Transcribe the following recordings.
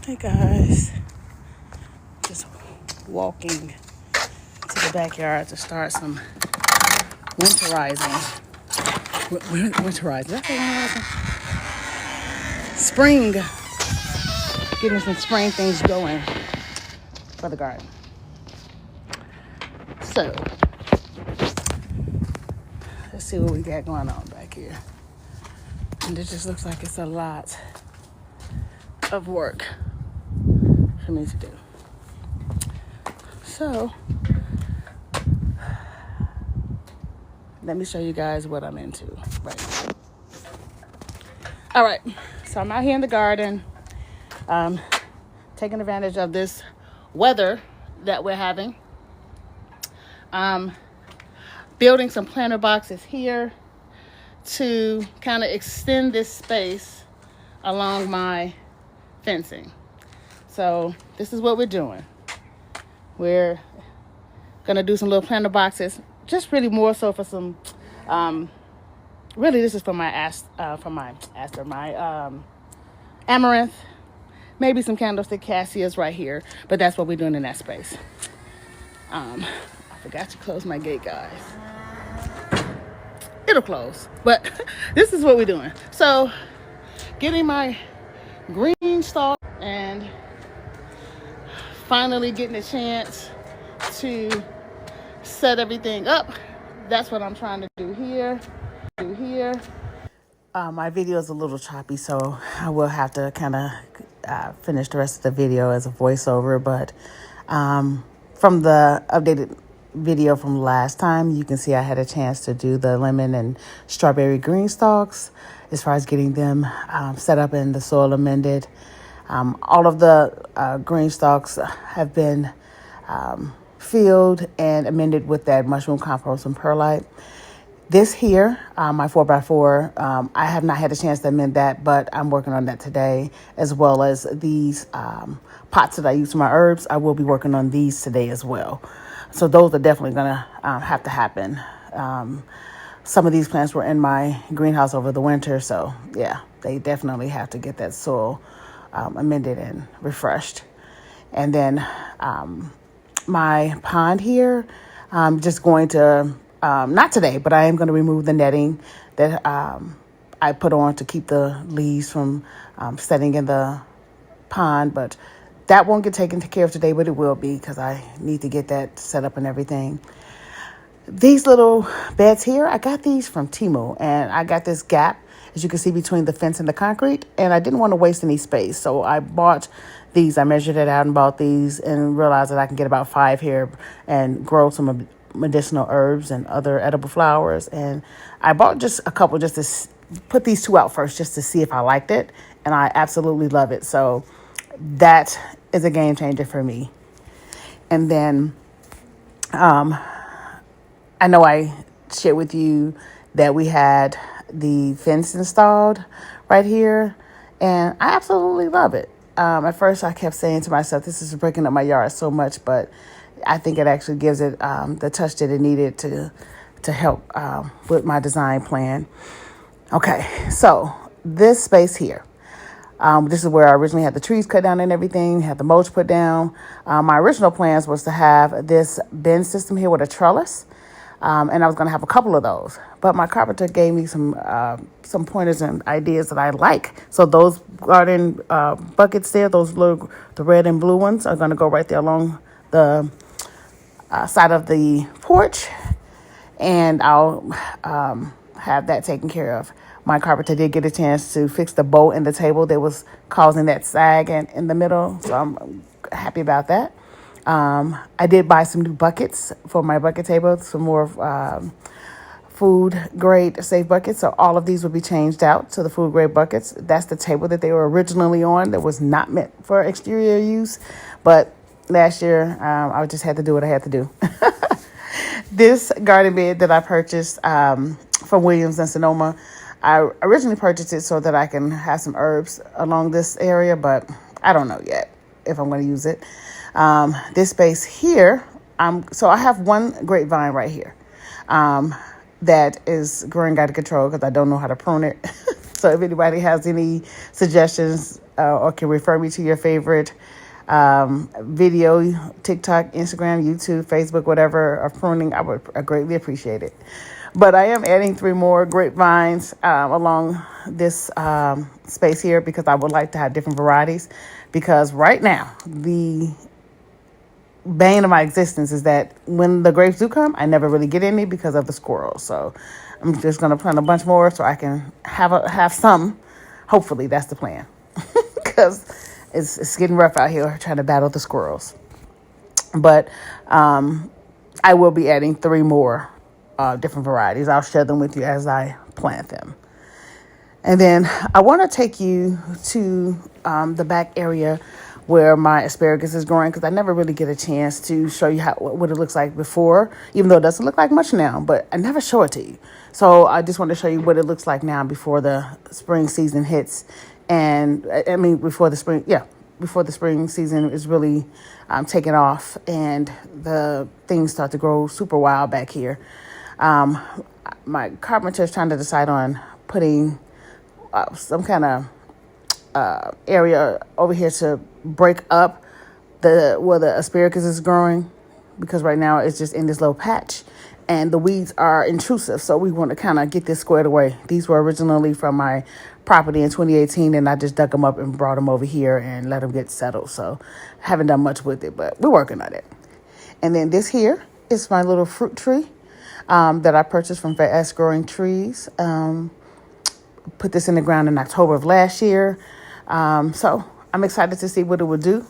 Hey guys, just walking to the backyard to start some winterizing. Winterizing? That's winterizing. Spring. Getting some spring things going for the garden. So, let's see what we got going on back here. And it just looks like it's a lot of work for me to do. So, let me show you guys what I'm into right now. All right, so I'm out here in the garden, taking advantage of this weather that we're having. Building some planter boxes here to kind of extend this space along my fencing. So this is what we're doing. We're gonna do some little planter boxes, just really more so for some. Really, this is for my amaranth, maybe some candlestick cassias right here, but that's what we're doing in that space. I forgot to close my gate, guys. It'll close, but this is what we're doing. So, getting my Green Stalk and finally getting a chance to set everything up. That's what I'm trying to do here. My video is a little choppy, so I will have to kind of finish the rest of the video as a voiceover. But from the updated video from last time, you can see I had a chance to do the lemon and strawberry green stalks as far as getting them set up in the soil amended. All of the green stalks have been filled and amended with that mushroom compost and perlite. This here, my 4x4, I have not had a chance to amend that, but I'm working on that today, as well as these pots that I use for my herbs. I will be working on these today as well. So those are definitely going to have to happen. Some of these plants were in my greenhouse over the winter, so yeah, they definitely have to get that soil amended and refreshed. And then my pond here, I'm just going to, not today, but I am going to remove the netting that I put on to keep the leaves from setting in the pond, but that won't get taken care of today, but it will be because I need to get that set up and everything. These little beds here, I got these from Temu, and I got this gap, as you can see, between the fence and the concrete, and I didn't want to waste any space, so I bought these. I measured it out and bought these and realized that I can get about 5 here and grow some medicinal herbs and other edible flowers. And I bought just a couple just to put these 2 out first just to see if I liked it, and I absolutely love it. So that is a game changer for me. And then I know I shared with you that we had the fence installed right here, and I absolutely love it. At first I kept saying to myself, this is breaking up my yard so much, but I think it actually gives it the touch that it needed to help with my design plan. Okay, so this space here, this is where I originally had the trees cut down and everything, had the mulch put down. My original plans was to have this bend system here with a trellis, and I was going to have a couple of those. But my carpenter gave me some pointers and ideas that I like. So those garden buckets there, the red and blue ones, are going to go right there along the side of the porch, and I'll have that taken care of. My carpenter did get a chance to fix the bow in the table that was causing that sag in the middle, so I'm happy about that. I did buy some new buckets for my bucket table, some more food grade safe buckets. So all of these will be changed out to the food grade buckets. That's the table that they were originally on that was not meant for exterior use. But last year, I just had to do what I had to do. This garden bed that I purchased from Williams and Sonoma, I originally purchased it so that I can have some herbs along this area, but I don't know yet if I'm going to use it. This space here, so I have one grapevine right here that is growing out of control because I don't know how to prune it. So if anybody has any suggestions or can refer me to your favorite video, TikTok, Instagram, YouTube, Facebook, whatever, of pruning, I would greatly appreciate it. But I am adding 3 more grapevines along this space here because I would like to have different varieties. Because right now, the bane of my existence is that when the grapes do come, I never really get any because of the squirrels. So I'm just going to plant a bunch more so I can have some. Hopefully, that's the plan. Because it's getting rough out here trying to battle the squirrels. But I will be adding 3 more different varieties. I'll share them with you as I plant them. And then I want to take you to the back area where my asparagus is growing, because I never really get a chance to show you what it looks like before, even though it doesn't look like much now, but I never show it to you. So I just want to show you what it looks like now before the spring season hits. And I mean, before the spring season is really taking off and the things start to grow super wild back here. My carpenter is trying to decide on putting some kind of area over here to break up where the asparagus is growing, because right now it's just in this little patch and the weeds are intrusive. So we want to kind of get this squared away. These were originally from my property in 2018, and I just dug them up and brought them over here and let them get settled. So haven't done much with it, but we're working on it. And then this here is my little fruit tree that I purchased from Fast Growing Trees. Put this in the ground in October of last year. So I'm excited to see what it will do.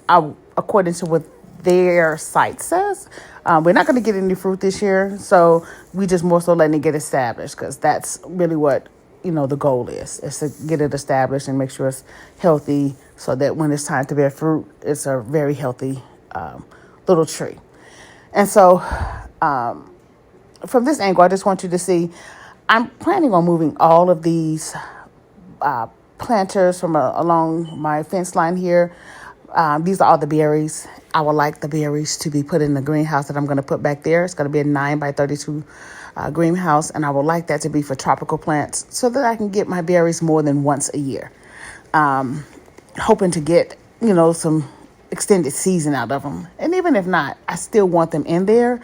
According to what their site says, we're not going to get any fruit this year. So we just more so letting it get established, because that's really what, the goal is to get it established and make sure it's healthy so that when it's time to bear fruit, it's a very healthy little tree. And so from this angle, I just want you to see, I'm planning on moving all of these planters from along my fence line here. These are all the berries. I would like the berries to be put in the greenhouse that I'm going to put back there. It's going to be a 9x32 greenhouse, and I would like that to be for tropical plants so that I can get my berries more than once a year. Hoping to get, some extended season out of them. And even if not, I still want them in there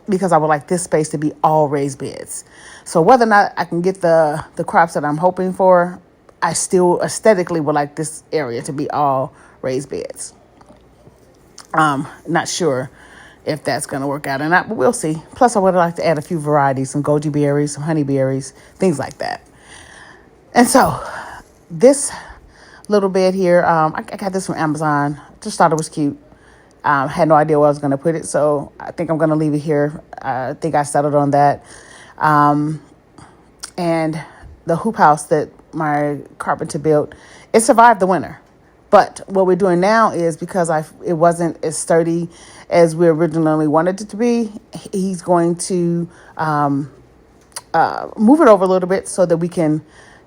because I would like this space to be all raised beds. So whether or not I can get the crops that I'm hoping for, I still aesthetically would like this area to be all raised beds. Not sure if that's going to work out or not, but we'll see. Plus, I would like to add a few varieties, some goji berries, some honey berries, things like that. And so this little bed here, I got this from Amazon. Just thought it was cute. Had no idea where I was going to put it, so I think I'm going to leave it here. I think I settled on that. And the hoop house that my carpenter built, it survived the winter. But what we're doing now is, because it wasn't as sturdy as we originally wanted it to be, he's going to move it over a little bit so that we can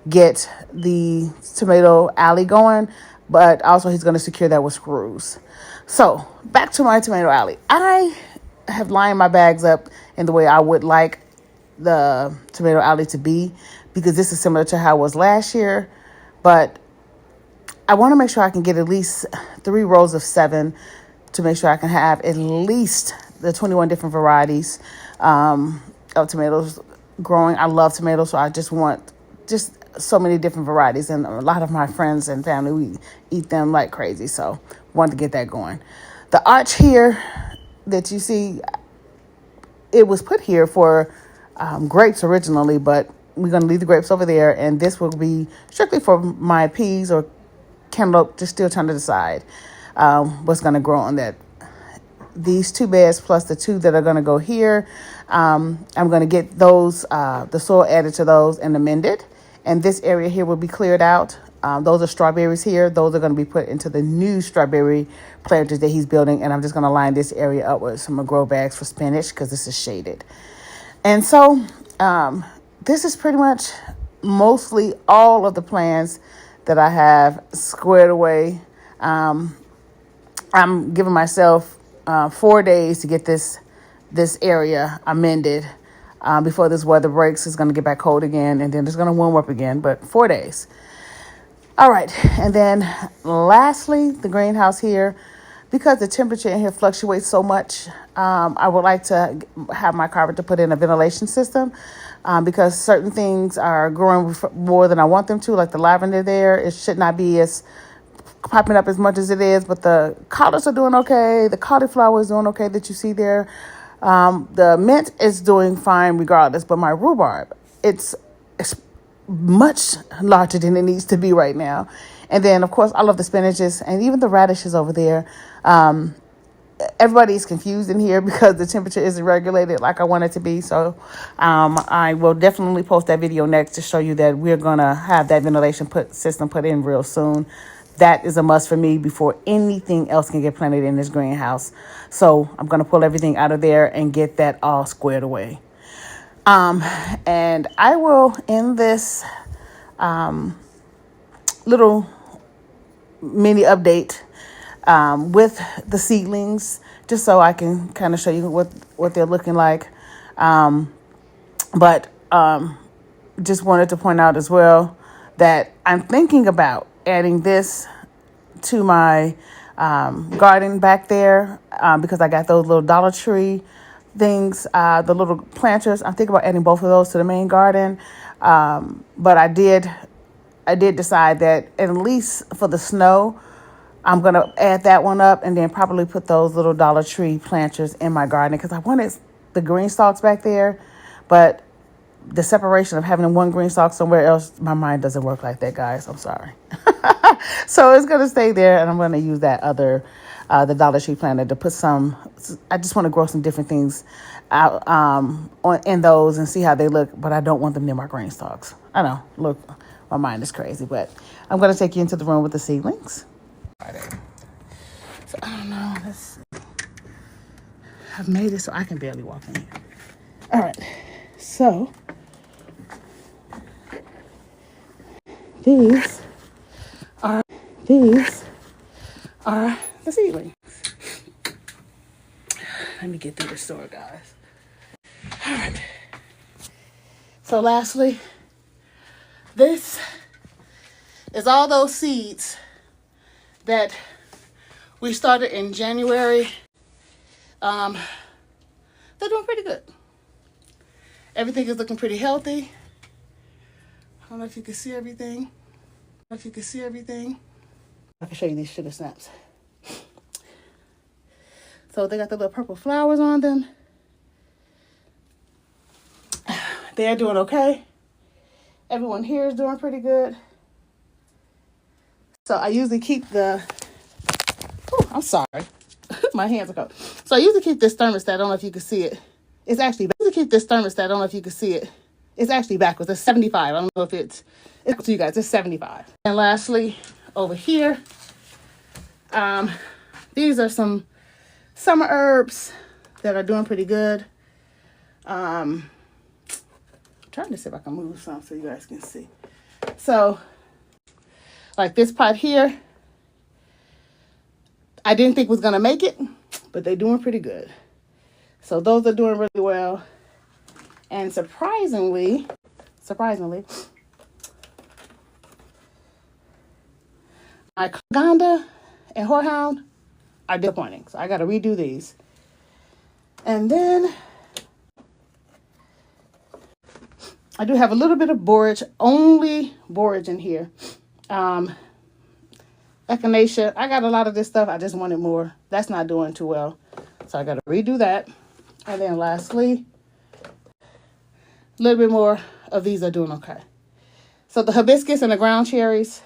get the tomato alley going. But also he's going to secure that with screws. So back to my tomato alley. I have lined my bags up in the way I would like the tomato alley to be, because this is similar to how it was last year. But I want to make sure I can get at least 3 rows of 7 to make sure I can have at least the 21 different varieties of tomatoes growing. I love tomatoes, so I just want so many different varieties. And a lot of my friends and family, we eat them like crazy. So wanted to get that going. The arch here that you see, it was put here for grapes originally, but we're going to leave the grapes over there. And this will be strictly for my peas or cantaloupe, just still trying to decide what's going to grow on that. These 2 beds plus the 2 that are going to go here, I'm going to get those, the soil added to those and amended. And this area here will be cleared out. Those are strawberries here. Those are going to be put into the new strawberry planters that he's building. And I'm just going to line this area up with some grow bags for spinach, because this is shaded. And so this is pretty much mostly all of the plans that I have squared away. I'm giving myself 4 days to get this area amended. before this weather breaks. It's going to get back cold again, and then it's going to warm up again, but 4 days. All right, and then lastly, the greenhouse here, because the temperature in here fluctuates so much, I would like to have my carpenter put in a ventilation system, because certain things are growing more than I want them to, like the lavender there. It should not be as popping up as much as it is, but the collards are doing okay. The cauliflower is doing okay that you see there. The mint is doing fine regardless, but my rhubarb, it's much larger than it needs to be right now. And then, of course, I love the spinaches and even the radishes over there. Everybody's confused in here because the temperature isn't regulated like I want it to be. So I will definitely post that video next to show you that we're going to have that ventilation system put in real soon. That is a must for me before anything else can get planted in this greenhouse. So I'm going to pull everything out of there and get that all squared away. And I will end this little mini update with the seedlings, just so I can kind of show you what they're looking like. But just wanted to point out as well that I'm thinking about adding this to my garden back there, because I got those little Dollar Tree things, the little planters. I'm thinking about adding both of those to the main garden. But I did decide that at least for the snow, I'm going to add that one up and then probably put those little Dollar Tree planters in my garden, because I wanted the green stalks back there, but the separation of having one green stalk somewhere else, my mind doesn't work like that, guys. I'm sorry. So it's going to stay there, and I'm going to use that other, the Dollar Tree planter to put some, I just want to grow some different things out in those and see how they look, but I don't want them near my green stalks. I know, look, my mind is crazy, but I'm going to take you into the room with the seedlings. So I don't know, I've made it so I can barely walk in here. All right, so these are the seedlings. Let me get through the store, guys. All right. So lastly, this is all those seeds that we started in January. They're doing pretty good. Everything is looking pretty healthy. I don't know if you can see everything. I can show you these sugar snaps. So they got the little purple flowers on them. They're doing okay. Everyone here is doing pretty good. So I usually keep I'm sorry. My hands are cold. So I usually keep this thermostat. I don't know if you can see it. It's actually backwards. It's 75. I don't know if it's to you guys. It's 75. And lastly, over here, these are some summer herbs that are doing pretty good. I'm trying to see if I can move some so you guys can see. So, like this pot here, I didn't think was going to make it, but they're doing pretty good. So those are doing really well. And surprisingly, my Gonda and Whorehound are disappointing. So I got to redo these. And then I do have a little bit of borage, only borage in here. Echinacea, I got a lot of this stuff. I just wanted more. That's not doing too well. So I got to redo that. And then lastly, a little bit more of these are doing okay. So the hibiscus and the ground cherries,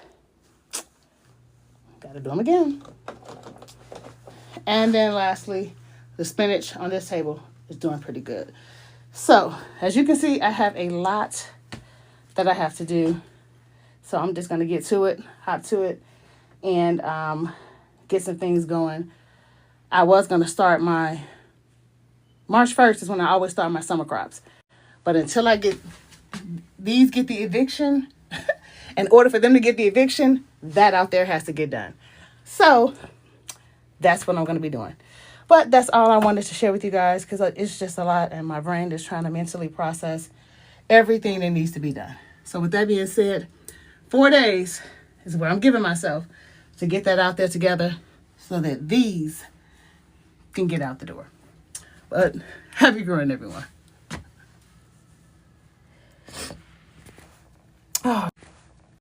got to do them again. And then lastly, the spinach on this table is doing pretty good. So as you can see, I have a lot that I have to do. So I'm just going to hop to it, and get some things going. I was going to start my March 1st is when I always start my summer crops. But until I get the eviction, in order for them to get the eviction, that out there has to get done. So that's what I'm going to be doing. But that's all I wanted to share with you guys because it's just a lot and my brain is trying to mentally process everything that needs to be done. So with that being said, 4 days is what I'm giving myself to get that out there together so that these can get out the door. But happy growing, everyone.